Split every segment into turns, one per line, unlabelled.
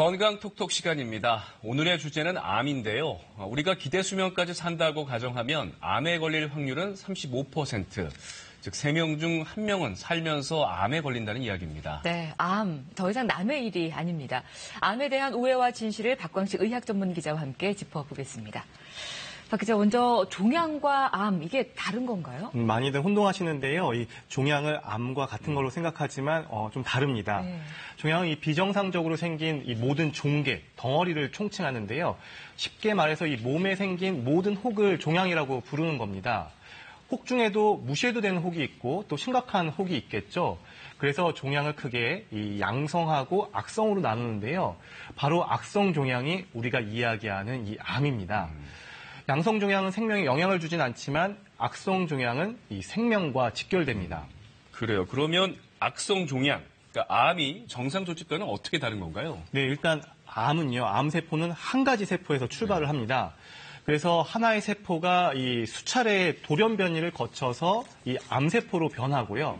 건강 톡톡 시간입니다. 오늘의 주제는 암인데요. 우리가 기대 수명까지 산다고 가정하면 암에 걸릴 확률은 35%. 즉 3명 중 1명은 살면서 암에 걸린다는 이야기입니다.
네, 암. 더 이상 남의 일이 아닙니다. 암에 대한 오해와 진실을 박광식 의학 전문 기자와 함께 짚어보겠습니다. 박 기자, 먼저 종양과 암, 이게 다른 건가요?
많이들 혼동하시는데요. 이 종양을 암과 같은 걸로 생각하지만 좀 다릅니다.
네.
종양은 이 비정상적으로 생긴 이 모든 종괴, 덩어리를 총칭하는데요. 쉽게 말해서 이 몸에 생긴 모든 혹을 종양이라고 부르는 겁니다. 혹 중에도 무시해도 되는 혹이 있고 또 심각한 혹이 있겠죠. 그래서 종양을 크게 이 양성하고 악성으로 나누는데요. 바로 악성 종양이 우리가 이야기하는 이 암입니다. 양성 종양은 생명에 영향을 주진 않지만 악성 종양은 이 생명과 직결됩니다.
그래요. 그러면 악성 종양, 그러니까 암이 정상 조직과는 어떻게 다른 건가요?
네, 일단 암은요. 암세포는 한 가지 세포에서 출발을 합니다. 그래서 하나의 세포가 이 수차례의 돌연 변이를 거쳐서 이 암세포로 변하고요.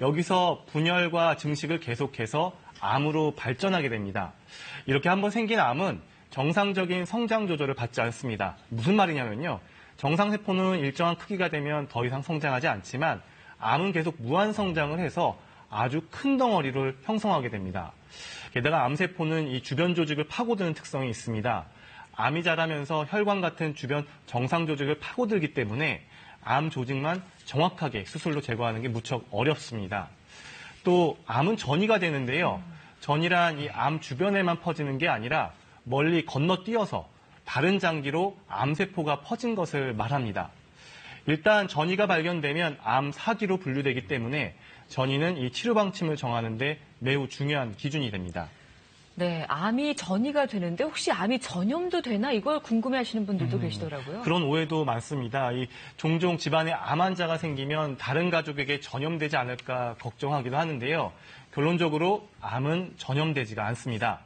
여기서 분열과 증식을 계속해서 암으로 발전하게 됩니다. 이렇게 한번 생긴 암은 정상적인 성장 조절을 받지 않습니다. 무슨 말이냐면요. 정상세포는 일정한 크기가 되면 더 이상 성장하지 않지만 암은 계속 무한 성장을 해서 아주 큰 덩어리를 형성하게 됩니다. 게다가 암세포는 이 주변 조직을 파고드는 특성이 있습니다. 암이 자라면서 혈관 같은 주변 정상 조직을 파고들기 때문에 암 조직만 정확하게 수술로 제거하는 게 무척 어렵습니다. 또 암은 전이가 되는데요. 전이란 이 암 주변에만 퍼지는 게 아니라 멀리 건너뛰어서 다른 장기로 암세포가 퍼진 것을 말합니다. 일단 전이가 발견되면 암 사기로 분류되기 때문에 전이는 이 치료 방침을 정하는 데 매우 중요한 기준이 됩니다.
네, 암이 전이가 되는데 혹시 암이 전염도 되나? 이걸 궁금해하시는 분들도 계시더라고요.
그런 오해도 많습니다. 종종 집안에 암 환자가 생기면 다른 가족에게 전염되지 않을까 걱정하기도 하는데요. 결론적으로 암은 전염되지가 않습니다.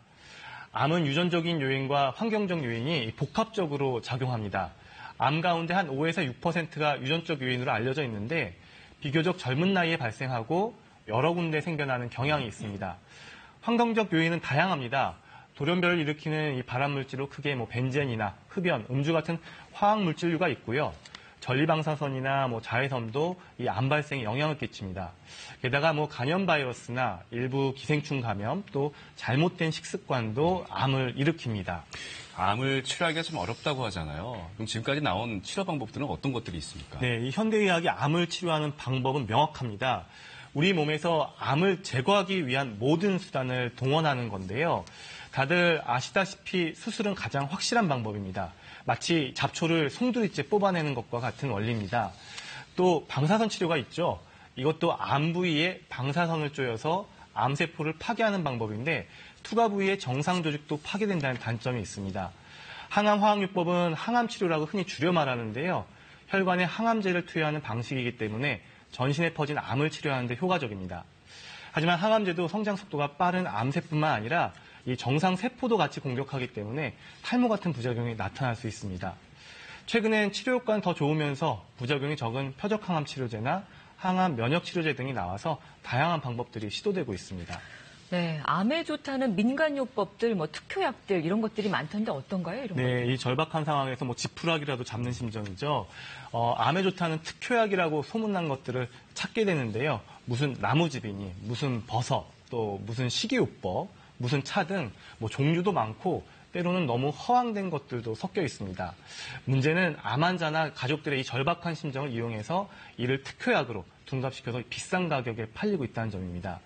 암은 유전적인 요인과 환경적 요인이 복합적으로 작용합니다. 암 가운데 한 5에서 6%가 유전적 요인으로 알려져 있는데 비교적 젊은 나이에 발생하고 여러 군데 생겨나는 경향이 있습니다. 환경적 요인은 다양합니다. 돌연변을 일으키는 이 발암물질로 크게 벤젠이나 흡연, 음주 같은 화학물질류가 있고요. 전리방사선이나 자외선도 이 암 발생에 영향을 끼칩니다. 게다가 간염 바이러스나 일부 기생충 감염, 또 잘못된 식습관도 암을 일으킵니다.
암을 치료하기가 좀 어렵다고 하잖아요. 그럼 지금까지 나온 치료 방법들은 어떤 것들이 있습니까?
네, 이 현대의학이 암을 치료하는 방법은 명확합니다. 우리 몸에서 암을 제거하기 위한 모든 수단을 동원하는 건데요. 다들 아시다시피 수술은 가장 확실한 방법입니다. 마치 잡초를 송두리째 뽑아내는 것과 같은 원리입니다. 또 방사선 치료가 있죠. 이것도 암 부위에 방사선을 쪼여서 암세포를 파괴하는 방법인데 투과 부위의 정상 조직도 파괴된다는 단점이 있습니다. 항암화학요법은 항암 치료라고 흔히 줄여 말하는데요. 혈관에 항암제를 투여하는 방식이기 때문에 전신에 퍼진 암을 치료하는 데 효과적입니다. 하지만 항암제도 성장 속도가 빠른 암세뿐만 아니라 이 정상 세포도 같이 공격하기 때문에 탈모 같은 부작용이 나타날 수 있습니다. 최근엔 치료 효과는 더 좋으면서 부작용이 적은 표적항암 치료제나 항암 면역 치료제 등이 나와서 다양한 방법들이 시도되고 있습니다.
네, 암에 좋다는 민간요법들, 특효약들 이런 것들이 많던데 어떤가요? 이런
네,
것들?
이 절박한 상황에서 지푸라기라도 잡는 심정이죠. 암에 좋다는 특효약이라고 소문난 것들을 찾게 되는데요. 무슨 나무집이니, 무슨 버섯, 또 무슨 식이요법, 무슨 차 등 종류도 많고 때로는 너무 허황된 것들도 섞여 있습니다. 문제는 암 환자나 가족들의 이 절박한 심정을 이용해서 이를 특효약으로 둔갑시켜서 비싼 가격에 팔리고 있다는 점입니다.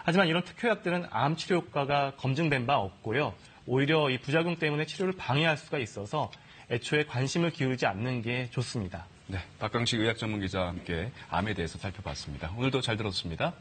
하지만 이런 특효약들은 암 치료 효과가 검증된 바 없고요. 오히려 이 부작용 때문에 치료를 방해할 수가 있어서 애초에 관심을 기울이지 않는 게 좋습니다.
네, 박광식 의학 전문 기자와 함께 암에 대해서 살펴봤습니다. 오늘도 잘 들었습니다.